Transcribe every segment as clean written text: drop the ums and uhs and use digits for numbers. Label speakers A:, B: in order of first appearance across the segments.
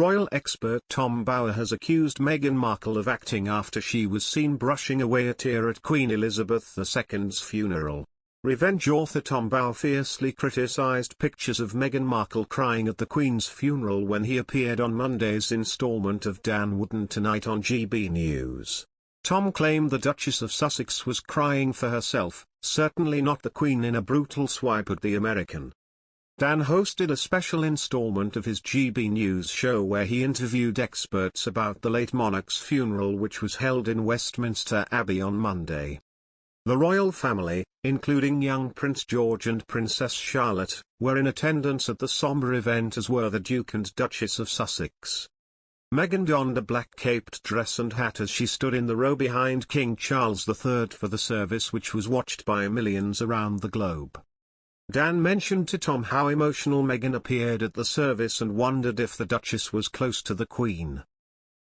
A: Royal expert Tom Bower has accused Meghan Markle of acting after she was seen brushing away a tear at Queen Elizabeth II's funeral. Revenge author Tom Bower fiercely criticized pictures of Meghan Markle crying at the Queen's funeral when he appeared on Monday's installment of Dan Wootton Tonight on GB News. Tom claimed the Duchess of Sussex was crying for herself, certainly not the Queen, in a brutal swipe at the American. Dan hosted a special installment of his GB News show where he interviewed experts about the late monarch's funeral, which was held in Westminster Abbey on Monday. The royal family, including young Prince George and Princess Charlotte, were in attendance at the sombre event, as were the Duke and Duchess of Sussex. Meghan donned a black caped dress and hat as she stood in the row behind King Charles III for the service, which was watched by millions around the globe. Dan mentioned to Tom how emotional Meghan appeared at the service and wondered if the Duchess was close to the Queen.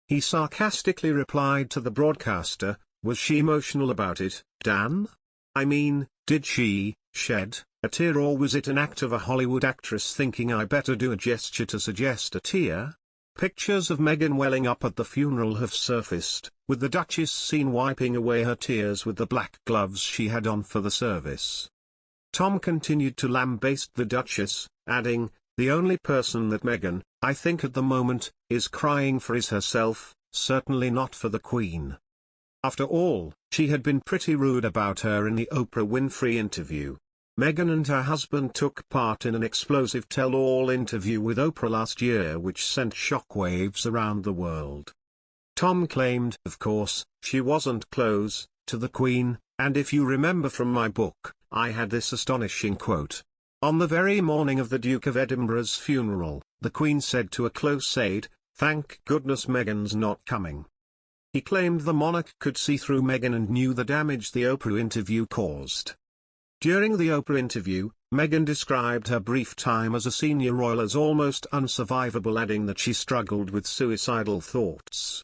A: He sarcastically replied to the broadcaster, "Was she emotional about it, Dan? I mean, did she shed a tear, or was it an act of a Hollywood actress thinking I better do a gesture to suggest a tear?" Pictures of Meghan welling up at the funeral have surfaced, with the Duchess seen wiping away her tears with the black gloves she had on for the service. Tom continued to lambaste the Duchess, adding, "The only person that Meghan, I think at the moment, is crying for is herself, certainly not for the Queen. After all, she had been pretty rude about her in the Oprah Winfrey interview." Meghan and her husband took part in an explosive tell-all interview with Oprah last year which sent shockwaves around the world. Tom claimed, "Of course, she wasn't close to the Queen, and if you remember from my book, I had this astonishing quote. On the very morning of the Duke of Edinburgh's funeral, the Queen said to a close aide, 'Thank goodness Meghan's not coming.'" He claimed the monarch could see through Meghan and knew the damage the Oprah interview caused. During the Oprah interview, Meghan described her brief time as a senior royal as almost unsurvivable, adding that she struggled with suicidal thoughts.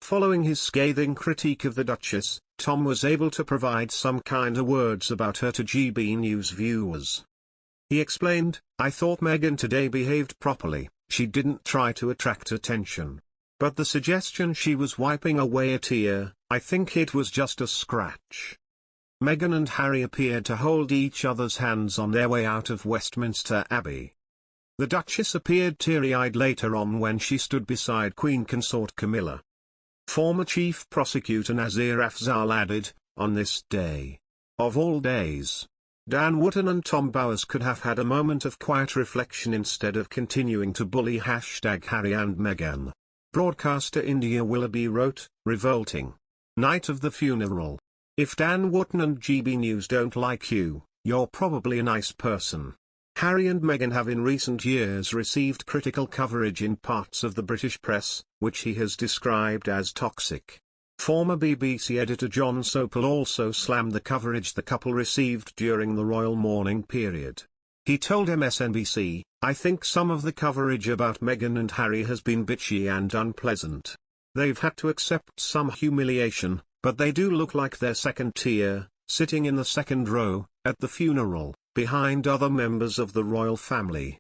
A: Following his scathing critique of the Duchess, Tom was able to provide some kinder words about her to GB News viewers. He explained, "I thought Meghan today behaved properly, she didn't try to attract attention. But the suggestion she was wiping away a tear, I think it was just a scratch." Meghan and Harry appeared to hold each other's hands on their way out of Westminster Abbey. The Duchess appeared teary-eyed later on when she stood beside Queen Consort Camilla. Former Chief Prosecutor Nazir Afzal added, "On this day, of all days, Dan Wootton and Tom Bowers could have had a moment of quiet reflection instead of continuing to bully #Harry and Meghan." Broadcaster India Willoughby wrote, "Revolting. Night of the funeral. If Dan Wootton and GB News don't like you, you're probably a nice person." Harry and Meghan have in recent years received critical coverage in parts of the British press, which he has described as toxic. Former BBC editor John Sopel also slammed the coverage the couple received during the royal mourning period. He told MSNBC, "I think some of the coverage about Meghan and Harry has been bitchy and unpleasant. They've had to accept some humiliation, but they do look like they're second tier, sitting in the second row, at the funeral, behind other members of the royal family."